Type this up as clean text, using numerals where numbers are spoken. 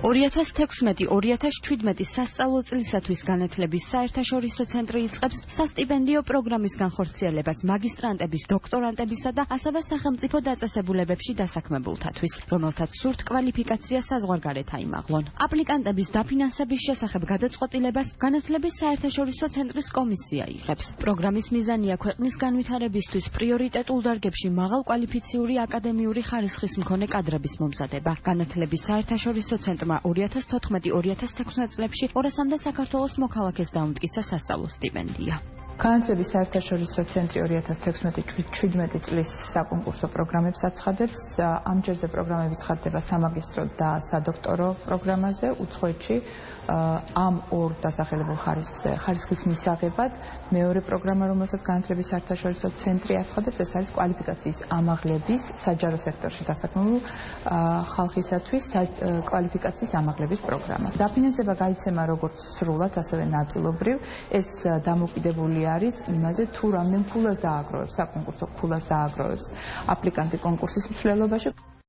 2016-2017 სასწავლო წლისათვის განათლების საერთაშორისო ცენტრი იწყებს სასტიპენდიო პროგრამის განხორციელებას მაგისტრანტების, დოქტორანტებისა და ასევე სახელმწიფო დაწესებულებებში დასაქმებულთათვის, რომელთაც სურთ კვალიფიკაცია საზღვარგარეთ აიმაღლონ. აპლიკანტების დაფინანსების შესახებ გადაწყვეტილებას განათლების საერთაშორისო ცენტრის კომისია იღებს. პროგრამის მიზანია ქვეყნის განვითარებისთვის პრიორიტეტულ დარგებში მაღალკვალიფიციური აკადემიური ხარისხის მქონე კადრების მომზადება. განათლების საერთაშორისო ცენტრმა 2014-2016 წლებში 200-მდე საქართველოს მოქალაქეს დაუმტკიცა სასწავლო სტიპენდია. განათლების საერთაშორისო ცენტრი 2016-17 წლის საკონკურსო პროგრამებს აცხადებს. ამ ჯერზე პროგრამები ცხადდება სამაგისტრო და სადოქტორო პროგრამაზე უცხოეთში ამ ორ დასახელებულ ხარისხის მისაღებად. მეორე პროგრამა, რომელსაც განათლების საერთაშორისო ცენტრი აცხადებს, ეს არის კვალიფიკაციის ამაღლების საჯარო სექტორში დასაქმებულ ხალხისათვის კვალიფიკაციის ამაღლების პროგრამა. დაფინანსება გაიცემა როგორც სრულად, ასევე ნაწილობრივ. ეს დამოკიდებული არის იმაზე, თუ რამდენ ფულას დააგროვებს, საკონკურსო ფულას დააგროვებს აპლიკანტი კონკურსის მსვლელობაში.